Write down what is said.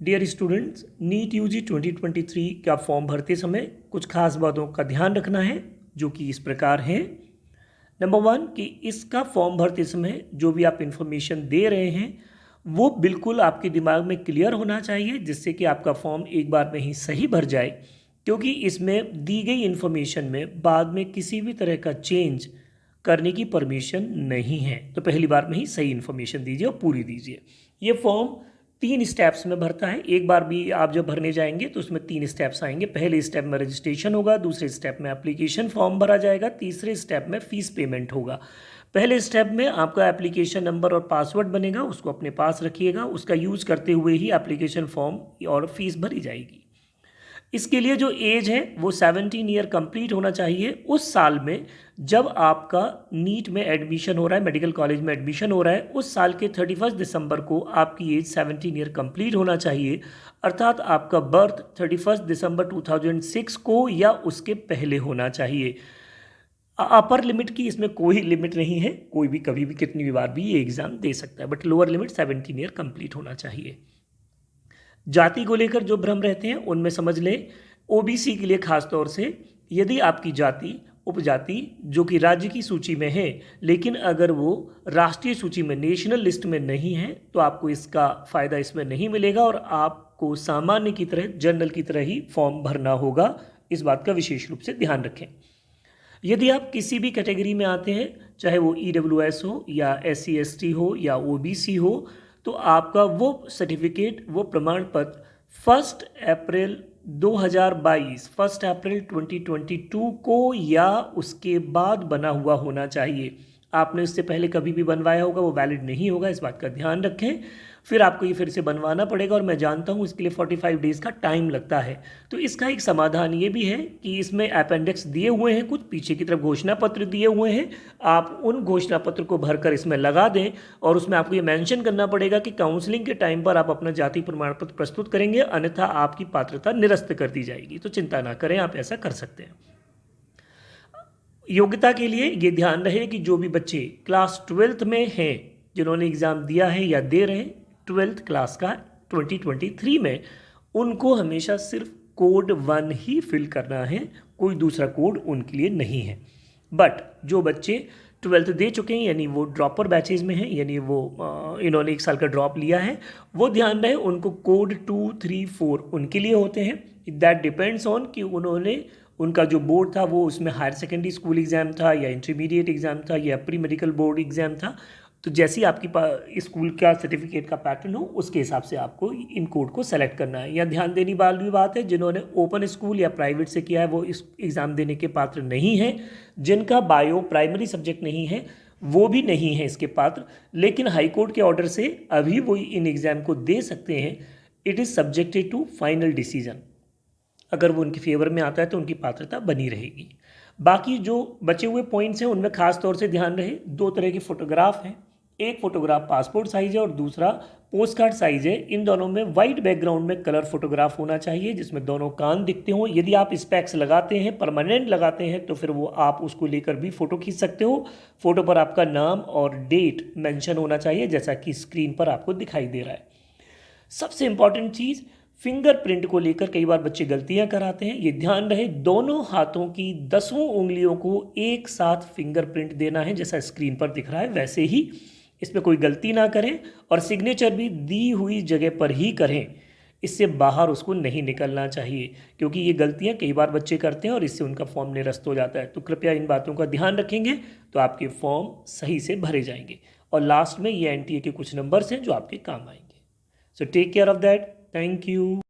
Dear students, NEET UG 2023 का form भरते समय कुछ खास बातों का ध्यान रखना है, जो कि इस प्रकार हैं। नंबर 1 कि इसका फॉर्म भरते समय जो भी आप इन्फॉर्मेशन दे रहे हैं वो बिल्कुल आपके दिमाग में क्लियर होना चाहिए, जिससे कि आपका फॉर्म एक बार में ही सही भर जाए, क्योंकि इसमें दी गई इन्फॉर्मेशन में बाद में किसी भी तरह का चेंज करने की परमिशन नहीं है। तो पहली बार में ही सही इन्फॉर्मेशन दीजिए और पूरी दीजिए। ये फॉर्म 3 स्टेप्स में भरता है। एक बार भी आप जब भरने जाएंगे तो उसमें 3 स्टेप्स आएंगे। पहले स्टेप में रजिस्ट्रेशन होगा, दूसरे स्टेप में एप्लीकेशन फॉर्म भरा जाएगा, तीसरे स्टेप में फीस पेमेंट होगा। पहले स्टेप में आपका एप्लीकेशन नंबर और पासवर्ड बनेगा, उसको अपने पास रखिएगा। उसका यूज़ करते हुए ही एप्लीकेशन फॉर्म और फीस भरी जाएगी। इसके लिए जो एज है वो 17 ईयर कंप्लीट होना चाहिए उस साल में जब आपका नीट में एडमिशन हो रहा है, मेडिकल कॉलेज में एडमिशन हो रहा है। उस साल के 31 दिसंबर को आपकी एज 17 ईयर कंप्लीट होना चाहिए, अर्थात आपका बर्थ 31 दिसंबर 2006 को या उसके पहले होना चाहिए। अपर लिमिट की इसमें कोई लिमिट नहीं है, कोई भी कभी भी कितनी भी बार भी ये एग्ज़ाम दे सकता है, but lower limit 17 year complete होना चाहिए। जाति को लेकर जो भ्रम रहते हैं उनमें समझ लें, ओबीसी के लिए खास तौर से, यदि आपकी जाति उपजाति जो कि राज्य की सूची में है लेकिन अगर वो राष्ट्रीय सूची में नेशनल लिस्ट में नहीं है तो आपको इसका फ़ायदा इसमें नहीं मिलेगा और आपको सामान्य की तरह, जनरल की तरह ही फॉर्म भरना होगा। इस बात का विशेष रूप से ध्यान रखें। यदि आप किसी भी कैटेगरी में आते हैं, चाहे वो EWS हो या SC ST हो या OBC हो, तो आपका वो सर्टिफिकेट, वो प्रमाण पत्र 1 अप्रैल 2022, 1 अप्रैल 2022 को या उसके बाद बना हुआ होना चाहिए। आपने उससे पहले कभी भी बनवाया होगा वो वैलिड नहीं होगा, इस बात का ध्यान रखें। फिर आपको ये फिर से बनवाना पड़ेगा और मैं जानता हूँ इसके लिए 45 डेज़ का टाइम लगता है। तो इसका एक समाधान ये भी है कि इसमें अपेंडिक्स दिए हुए हैं, कुछ पीछे की तरफ घोषणा पत्र दिए हुए हैं। आप उन घोषणा पत्र को भरकर इसमें लगा दें और उसमें आपको ये मेंशन करना पड़ेगा कि काउंसलिंग के टाइम पर आप अपना जाति प्रमाण पत्र प्रस्तुत करेंगे, अन्यथा आपकी पात्रता निरस्त कर दी जाएगी। तो चिंता ना करें, आप ऐसा कर सकते हैं। योग्यता के लिए ये ध्यान रहे कि जो भी बच्चे क्लास 12th में हैं, जिन्होंने एग्ज़ाम दिया है या दे रहे हैं 12th क्लास का 2023 में, उनको हमेशा सिर्फ कोड 1 ही फिल करना है, कोई दूसरा कोड उनके लिए नहीं है। बट जो बच्चे 12th दे चुके हैं, यानी वो ड्रॉपर बैचेज में हैं, यानी वो इन्होंने 1 साल का ड्रॉप लिया है, वो ध्यान रहे उनको कोड 2, 3, 4 उनके लिए होते हैं। दैट डिपेंड्स ऑन कि उन्होंने, उनका जो बोर्ड था वो उसमें हायर सेकेंडरी स्कूल एग्ज़ाम था या इंटरमीडिएट एग्ज़ाम था या प्री मेडिकल बोर्ड एग्ज़ाम था। तो जैसे ही आपकी स्कूल का सर्टिफिकेट का पैटर्न हो उसके हिसाब से आपको इन कोड को सेलेक्ट करना है। या ध्यान देने वाली बात है, जिन्होंने ओपन स्कूल या प्राइवेट से किया है वो इस एग्ज़ाम देने के पात्र नहीं हैं। जिनका बायो प्राइमरी सब्जेक्ट नहीं है वो भी नहीं है इसके पात्र, लेकिन हाई कोर्ट के ऑर्डर से अभी वो इन एग्ज़ाम को दे सकते हैं। It is subjected to final decision. अगर वो उनके फेवर में आता है तो उनकी पात्रता बनी रहेगी। बाकी जो बचे हुए पॉइंट्स हैं उनमें खास तौर से ध्यान रहे, 2 तरह की फ़ोटोग्राफ हैं। एक फ़ोटोग्राफ पासपोर्ट साइज़ है और दूसरा पोस्ट कार्ड साइज़ है। इन दोनों में वाइट बैकग्राउंड में कलर फोटोग्राफ होना चाहिए जिसमें दोनों कान दिखते हों। यदि आप स्पेक्स लगाते हैं, परमानेंट लगाते हैं, तो फिर वो आप उसको लेकर भी फ़ोटो खींच सकते हो। फ़ोटो पर आपका नाम और डेट मेंशन होना चाहिए, जैसा कि स्क्रीन पर आपको दिखाई दे रहा है। सबसे इंपॉर्टेंट चीज़, फिंगरप्रिंट को लेकर कई बार बच्चे गलतियां कराते हैं। ये ध्यान रहे, दोनों हाथों की 10 उंगलियों को एक साथ फिंगरप्रिंट देना है, जैसा स्क्रीन पर दिख रहा है वैसे ही। इसमें कोई गलती ना करें और सिग्नेचर भी दी हुई जगह पर ही करें, इससे बाहर उसको नहीं निकलना चाहिए, क्योंकि ये गलतियां कई बार बच्चे करते हैं और इससे उनका फॉर्म निरस्त हो जाता है। तो कृपया इन बातों का ध्यान रखेंगे तो आपके फॉर्म सही से भरे जाएंगे। और लास्ट में ये NTA के कुछ नंबर्स हैं जो आपके काम आएंगे। So take care of that. Thank you.